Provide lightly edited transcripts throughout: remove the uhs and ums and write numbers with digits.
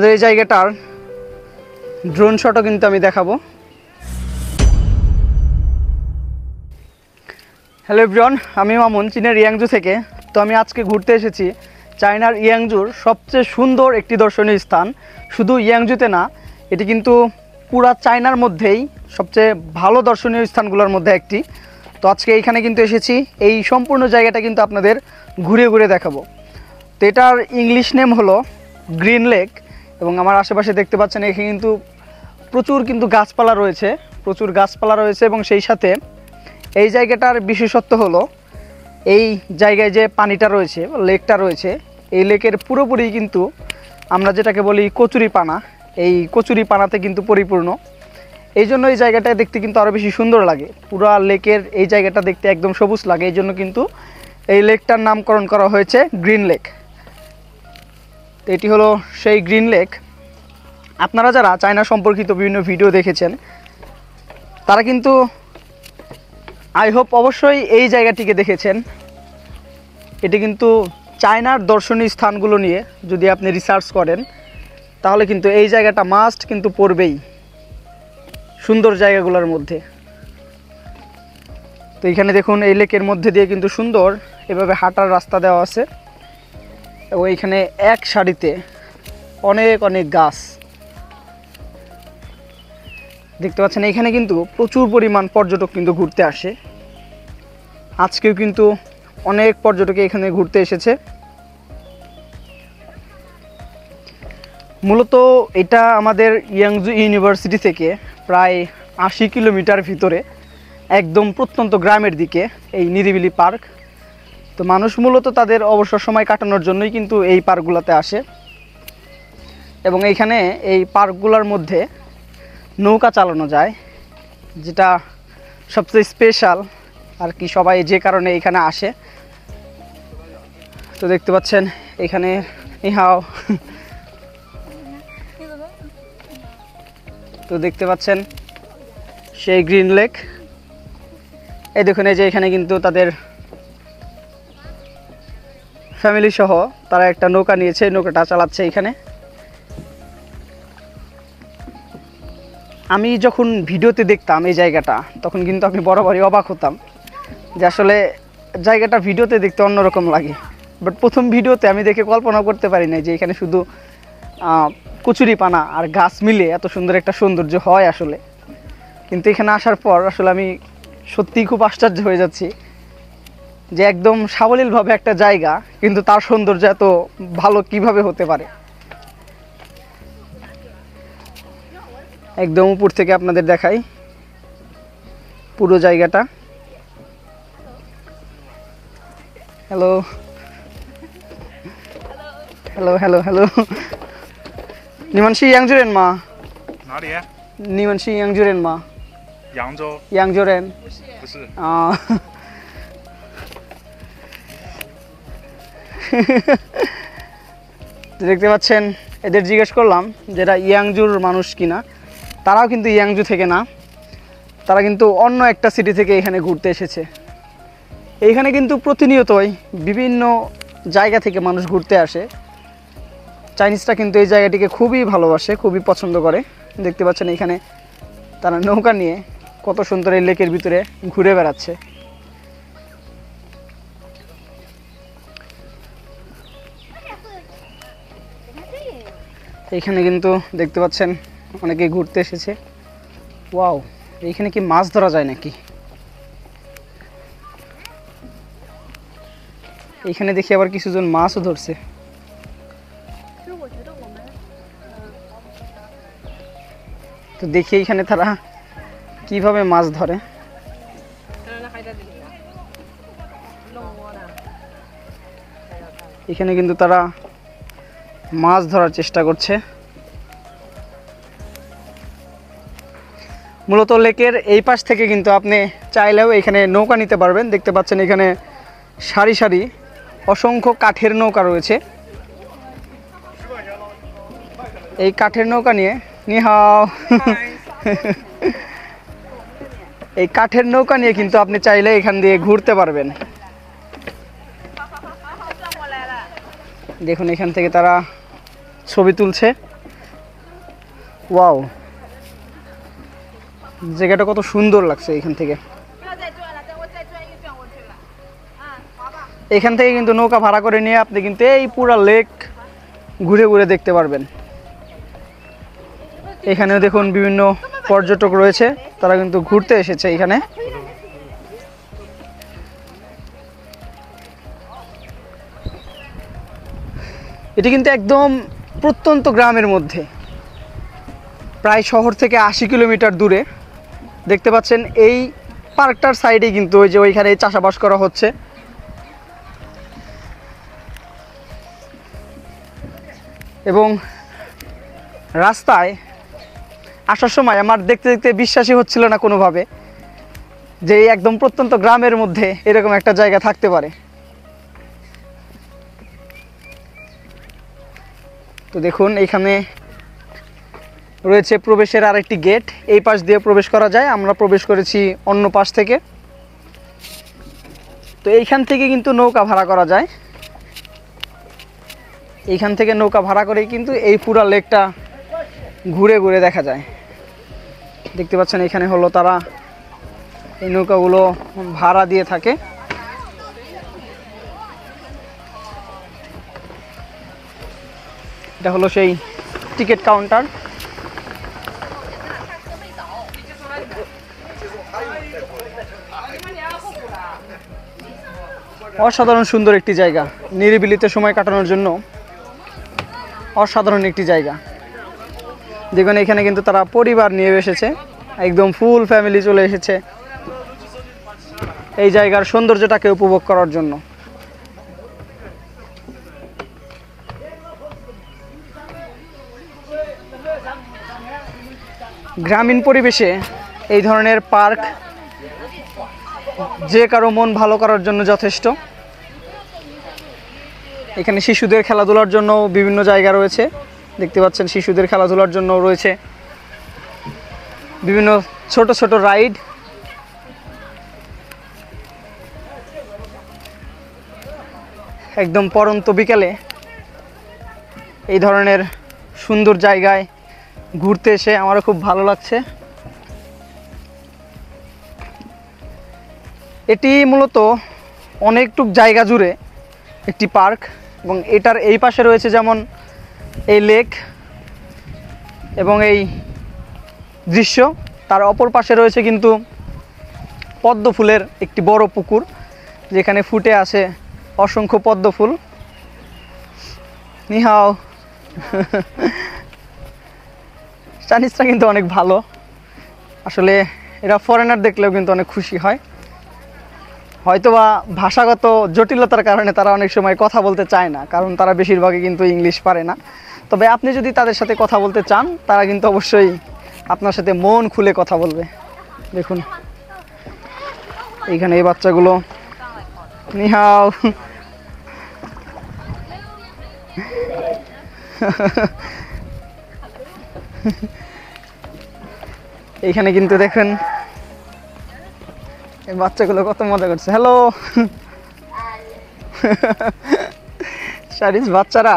আপনাদের এই জায়গাটার ড্রোন শটও কিন্তু আমি দেখাবো। হ্যালো এভরিওয়ান, আমি মামুন চীনের ইয়াংজু থেকে। তো আমি আজকে ঘুরতে এসেছি চায়নার ইয়াংজুর সবচেয়ে সুন্দর একটি দর্শনীয় স্থান। শুধু ইয়াংজুতে না, এটি কিন্তু পুরা চায়নার মধ্যেই সবচেয়ে ভালো দর্শনীয় স্থানগুলোর মধ্যে একটি। তো আজকে এইখানে কিন্তু এসেছি, এই সম্পূর্ণ জায়গাটা কিন্তু আপনাদের ঘুরে ঘুরে দেখাবো। তো এটার ইংলিশ নেম হলো গ্রিন লেক, এবং আমার আশেপাশে দেখতে পাচ্ছেন এখানে কিন্তু প্রচুর গাছপালা রয়েছে, এবং সেই সাথে এই জায়গাটার বিশেষত্ব হলো এই জায়গায় যে পানিটা রয়েছে, লেকটা রয়েছে, এই লেকের পুরোপুরি কিন্তু আমরা যেটাকে বলি কচুরিপানা, এই কচুরিপানাতে কিন্তু পরিপূর্ণ। এই জন্য এই জায়গাটা দেখতে কিন্তু আরও বেশি সুন্দর লাগে। পুরো লেকের এই জায়গাটা দেখতে একদম সবুজ লাগে, এই জন্য কিন্তু এই লেকটার নামকরণ করা হয়েছে গ্রিন লেক। তো এটি হলো সেই গ্রিন লেক। আপনারা যারা চায়না সম্পর্কিত বিভিন্ন ভিডিও দেখেছেন তারা কিন্তু আই হোপ অবশ্যই এই জায়গাটিকে দেখেছেন। এটি কিন্তু চায়নার দর্শনীয় স্থানগুলো নিয়ে যদি আপনি রিসার্চ করেন তাহলে কিন্তু এই জায়গাটা মাস্ট কিন্তু পড়বেই সুন্দর জায়গাগুলোর মধ্যে। তো এখানে দেখুন এই লেকের মধ্যে দিয়ে কিন্তু সুন্দর এভাবে হাঁটার রাস্তা দেওয়া আছে, এবং এইখানে এক সারিতে অনেক অনেক গাছ দেখতে পাচ্ছেন। এখানে কিন্তু প্রচুর পরিমাণ পর্যটক কিন্তু ঘুরতে আসে। আজকেও কিন্তু অনেক পর্যটক এখানে ঘুরতে এসেছে। মূলত এটা আমাদের ইয়াংজু ইউনিভার্সিটি থেকে প্রায় 80 কিলোমিটার ভিতরে, একদম প্রত্যন্ত গ্রামের দিকে এই নিরিবিলি পার্ক। তো মানুষ মূলত তাদের অবসর সময় কাটানোর জন্যই কিন্তু এই পার্কগুলোতে আসে, এবং এইখানে এই পার্কগুলোর মধ্যে নৌকা চালানো যায়, যেটা সবচেয়ে স্পেশাল আর কি, সবাই যে কারণে এখানে আসে। তো দেখতে পাচ্ছেন এখানে ইহাও তো দেখতে পাচ্ছেন সেই গ্রিন লেক। এই দেখুন, এই যে এখানে কিন্তু তাদের ফ্যামিলি সহ তারা একটা নৌকা নিয়েছে, নৌকাটা চালাচ্ছে এখানে। আমি যখন ভিডিওতে দেখতাম এই জায়গাটা, তখন কিন্তু আমি বরাবরই অবাক হতাম যে আসলে জায়গাটা ভিডিওতে দেখতে অন্যরকম লাগে। বাট প্রথম ভিডিওতে আমি দেখে কল্পনা করতে পারি না যে এখানে শুধু কচুরিপানা আর গাছ মিলে এত সুন্দর একটা সৌন্দর্য হয় আসলে। কিন্তু এখানে আসার পর আসলে আমি সত্যিই খুব আশ্চর্য হয়ে যাচ্ছি যে একদম সাবলীলভাবে একটা জায়গা, কিন্তু তার সৌন্দর্য এত ভালো কিভাবে হতে পারে। একদম উপর থেকে আপনাদের দেখাই পুরো জায়গাটা। হ্যালো হ্যালো হ্যালো হ্যালো, নিমানশি ইয়াংজুরেন মা? 哪里？ নিমানশি ইয়াংজুরেন মা? 扬州？ ইয়াংজুরেন 不是。 দেখতে পাচ্ছেন, এদের জিজ্ঞেস করলাম যেটা ইয়াংজুর মানুষ কিনা। তারাও কিন্তু ইয়াংজু থেকে না, তারা কিন্তু অন্য একটা সিটি থেকে এখানে ঘুরতে এসেছে। এইখানে কিন্তু প্রতিনিয়তই বিভিন্ন জায়গা থেকে মানুষ ঘুরতে আসে। চাইনিজরা কিন্তু এই জায়গাটিকে খুবই ভালোবাসে, খুবই পছন্দ করে। দেখতে পাচ্ছেন এখানে তারা নৌকা নিয়ে কত সুন্দর এই লেকের ভিতরে ঘুরে বেড়াচ্ছে। এইখানে কিন্তু দেখতে পাচ্ছেন অনেকেই ঘুরতে এসেছে। ওয়াও, এইখানে কি মাছ ধরা যায় নাকি? এইখানে দেখি আবার কিছুজন মাছও ধরছে। তো দেখি এইখানে তারা কিভাবে মাছ ধরে। এখানে কিন্তু তারা মাছ ধরার চেষ্টা করছে। মূলত লেকের এই পাশ থেকে কিন্তু আপনি চাইলেও এখানে নৌকা নিতে পারবেন। দেখতে পাচ্ছেন এখানে সারি সারি অসংখ্য কাঠের নৌকা রয়েছে। এই কাঠের নৌকা নিয়ে নিহাও এই কাঠের নৌকা নিয়ে কিন্তু আপনি চাইলে এখান দিয়ে ঘুরতে পারবেন। দেখুন এখান থেকে তারা ছবি তুলছে। ওয়াও, জায়গাটা কত সুন্দর লাগছে এখান থেকে। এখান থেকে কিন্তু নৌকা ভাড়া করে নিয়ে আপনি কিন্তু এই পুরা লেক ঘুরে ঘুরে দেখতে পারবেন। এখানেও দেখুন বিভিন্ন পর্যটক রয়েছে, তারা কিন্তু ঘুরতে এসেছে এখানে। এটি কিন্তু একদম প্রত্যন্ত গ্রামের মধ্যে, প্রায় শহর থেকে 80 কিলোমিটার দূরে। দেখতে পাচ্ছেন এই পার্কটার সাইডে কিন্তু ওই যে ওইখানে চাষাবাস করা হচ্ছে। এবং রাস্তায় আসার সময় আমার দেখতে দেখতে বিশ্বাসই হচ্ছিল না কোনোভাবে যে এই একদম প্রত্যন্ত গ্রামের মধ্যে এরকম একটা জায়গা থাকতে পারে। তো দেখুন এখানে রয়েছে প্রবেশের আরেকটি গেট, এই পাশ দিয়ে প্রবেশ করা যায়। আমরা প্রবেশ করেছি অন্য পাশ থেকে। তো এইখান থেকে কিন্তু নৌকা ভাড়া করা যায়। এইখান থেকে নৌকা ভাড়া করেই কিন্তু এই পুরা লেকটা ঘুরে ঘুরে দেখা যায়। দেখতে পাচ্ছেন এখানে হলো তারা এই নৌকাগুলো ভাড়া দিয়ে থাকে। এটা হলো সেই টিকিট কাউন্টার। অসাধারণ সুন্দর একটি জায়গা, নিরিবিলিতে সময় কাটানোর জন্য অসাধারণ একটি জায়গা। দেখুন এখানে কিন্তু তারা পরিবার নিয়ে এসেছে, একদম ফুল ফ্যামিলি চলে এসেছে এই জায়গার সৌন্দর্যটাকে উপভোগ করার জন্য। গ্রামীণ পরিবেশে এই ধরনের পার্ক যে কারো মন ভালো করার জন্য যথেষ্ট। এখানে শিশুদের খেলাধুলার জন্য বিভিন্ন জায়গা রয়েছে। দেখতে পাচ্ছেন শিশুদের খেলাধুলার জন্য রয়েছে বিভিন্ন ছোট ছোট রাইড। একদম পড়ন্ত বিকেলে এই ধরনের সুন্দর জায়গায় ঘুরতে এসে আমারও খুব ভালো লাগছে। এটি মূলত অনেকটুক জায়গা জুড়ে একটি পার্ক, এবং এটার এই পাশে রয়েছে যেমন এই লেক এবং এই দৃশ্য, তার অপর পাশে রয়েছে কিন্তু পদ্ম ফুলের একটি বড় পুকুর, যেখানে ফুটে আছে অসংখ্য পদ্ম ফুল। নিহাও চাইনিজটা কিন্তু অনেক ভালো, আসলে এরা ফরেনার দেখলেও কিন্তু অনেক খুশি হয়। হয়তোবা ভাষাগত জটিলতার কারণে তারা অনেক সময় কথা বলতে চায় না, কারণ তারা বেশিরভাগই কিন্তু ইংলিশ পারে না। তবে আপনি যদি তাদের সাথে কথা বলতে চান, তারা কিন্তু অবশ্যই আপনার সাথে মন খুলে কথা বলবে। দেখুন এইখানে এই বাচ্চাগুলো নিহাও এইখানে কিন্তু দেখেন এই বাচ্চাগুলো কত মজা করছে। হ্যালো চাইনিজ বাচ্চারা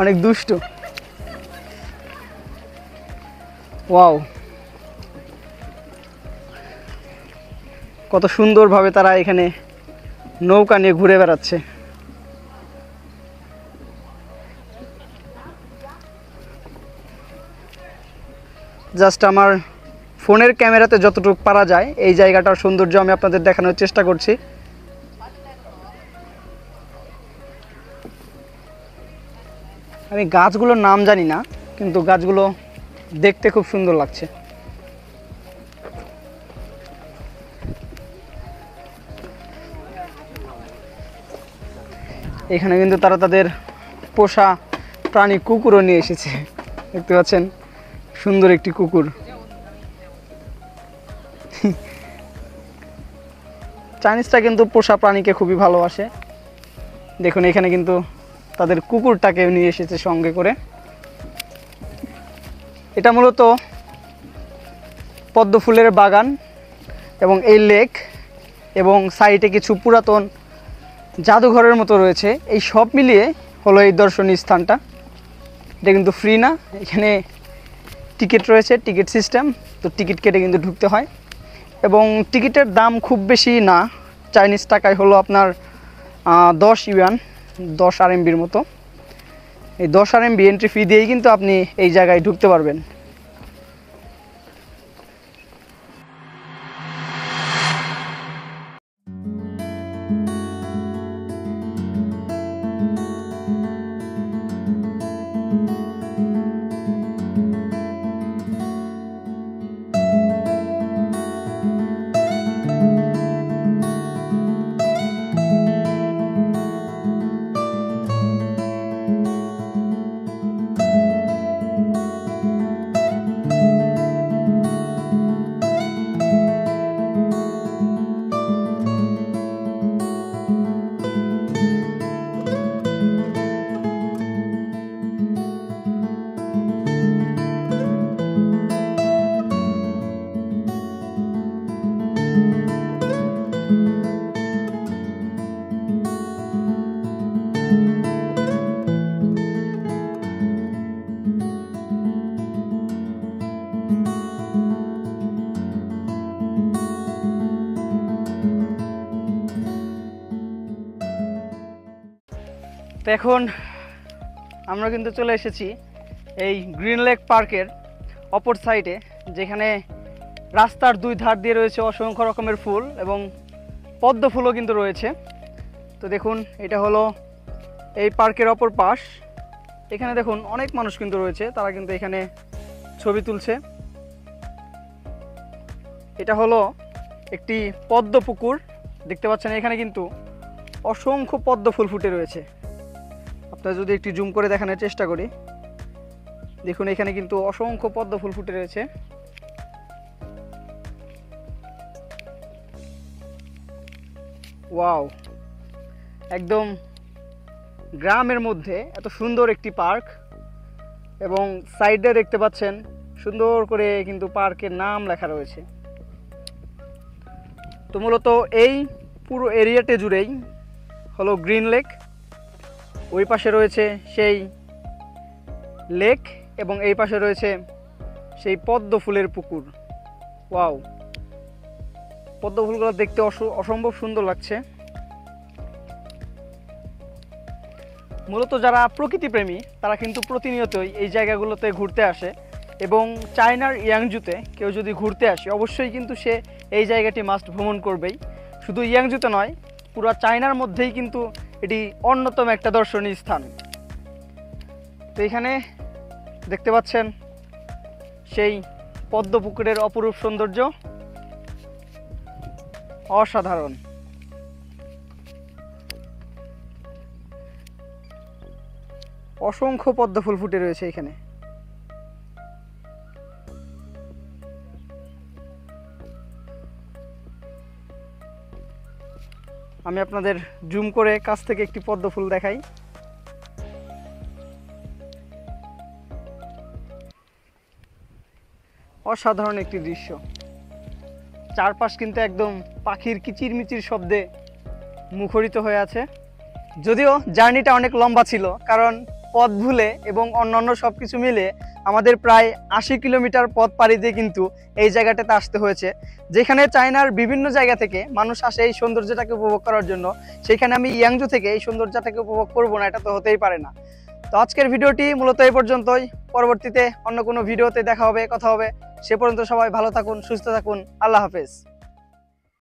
অনেক দুষ্টু। ওয়াও, কত সুন্দরভাবে তারা এখানে নৌকা নিয়ে ঘুরে বেড়াচ্ছে। জাস্ট আমার ফোনের ক্যামেরাতে যতটুকু পারা যায় এই জায়গাটার সৌন্দর্য আমি আপনাদের দেখানোর চেষ্টা করছি। আমি গাছগুলোর নাম জানি না, কিন্তু গাছগুলো দেখতে খুব সুন্দর লাগছে। এখানে কিন্তু তারা তাদের পোষা প্রাণী কুকুরও নিয়ে এসেছে। দেখতে পাচ্ছেন সুন্দর একটি কুকুর। চাইনিজটা কিন্তু পোষা প্রাণীকে খুবই ভালোবাসে। দেখুন এখানে কিন্তু তাদের কুকুরটাকে নিয়ে এসেছে সঙ্গে করে। এটা মূলত পদ্ম ফুলের বাগান এবং এই লেক এবং সাইডে কিছু পুরাতন জাদুঘরের মতো রয়েছে। এই সব মিলিয়ে হলো এই দর্শনীয় স্থানটা। এটা কিন্তু ফ্রি না, এখানে টিকিট রয়েছে, টিকিট সিস্টেম। তো টিকিট কেটে কিন্তু ঢুকতে হয় এবং টিকিটের দাম খুব বেশি না, চাইনিজ টাকায় হলো আপনার 10 ইউয়ান, 10 RMBর মতো। এই 10 RMB এন্ট্রি ফি দিয়েই কিন্তু আপনি এই জায়গায় ঢুকতে পারবেন। তো এখন আমরা কিন্তু চলে এসেছি এই গ্রিন লেক পার্কের অপর সাইডে, যেখানে রাস্তার দুই ধার দিয়ে রয়েছে অসংখ্য রকমের ফুল এবং পদ্ম ফুলও কিন্তু রয়েছে। তো দেখুন, এটা হলো এই পার্কের অপর পাশ। এখানে দেখুন অনেক মানুষ কিন্তু রয়েছে, তারা কিন্তু এখানে ছবি তুলছে। এটা হলো একটি পদ্ম পুকুর, দেখতে পাচ্ছেন এখানে কিন্তু অসংখ্য পদ্ম ফুল ফুটে রয়েছে। আপনারা যদি একটু জুম করে দেখানোর চেষ্টা করি, দেখুন এখানে কিন্তু অসংখ্য পদ্ম ফুল ফুটে রয়েছে। ওয়াও, একদম গ্রামের মধ্যে এত সুন্দর একটি পার্ক, এবং সাইডে দেখতে পাচ্ছেন সুন্দর করে কিন্তু পার্কের নাম লেখা রয়েছে। তো মূলত এই পুরো এরিয়াতে জুড়েই হলো গ্রিন লেক। ওই পাশে রয়েছে সেই লেক এবং এই পাশে রয়েছে সেই পদ্ম ফুলের পুকুর। ওয়াও, পদ্ম ফুলগুলো দেখতে অসম্ভব সুন্দর লাগছে। মূলত যারা প্রকৃতিপ্রেমী তারা কিন্তু প্রতিনিয়তই এই জায়গাগুলোতে ঘুরতে আসে, এবং চায়নার ইয়াংজুতে কেউ যদি ঘুরতে আসে অবশ্যই কিন্তু সে এই জায়গাটি মাস্ট ভ্রমণ করবেই। শুধু ইয়াংজুতে নয়, পুরো চায়নার মধ্যেই কিন্তু এটি অন্যতম একটা দর্শনীয় স্থান। তো এখানে দেখতে পাচ্ছেন সেই পদ্ম পুকুরের অপরূপ সৌন্দর্য, অসাধারণ। অসংখ্য পদ্ম ফুল ফুটে রয়েছে এখানে। আমি আপনাদের জুম করে কাছ থেকে একটি পদ্ম ফুল দেখাই। অসাধারণ একটি দৃশ্য, চারপাশ কিন্তু একদম পাখির কিচিরমিচির শব্দে মুখরিত হয়ে আছে। যদিও জার্নিটা অনেক লম্বা ছিল, কারণ পথ ভুলে এবং অন্যান্য সব কিছু মিলে আমাদের প্রায় 80 কিলোমিটার পথ পাড়ি দিয়ে কিন্তু এই জায়গাটাতে আসতে হয়েছে, যেখানে চায়নার বিভিন্ন জায়গা থেকে মানুষ আসে এই সৌন্দর্যটাকে উপভোগ করার জন্য। সেখানে আমি ইয়াংজু থেকে এই সৌন্দর্যটাকে উপভোগ করবো না, এটা তো হতেই পারে না। তো আজকের ভিডিওটি মূলত এই পর্যন্তই। পরবর্তীতে অন্য কোনো ভিডিওতে দেখা হবে, কথা হবে। সে পর্যন্ত সবাই ভালো থাকুন, সুস্থ থাকুন। আল্লাহ হাফেজ।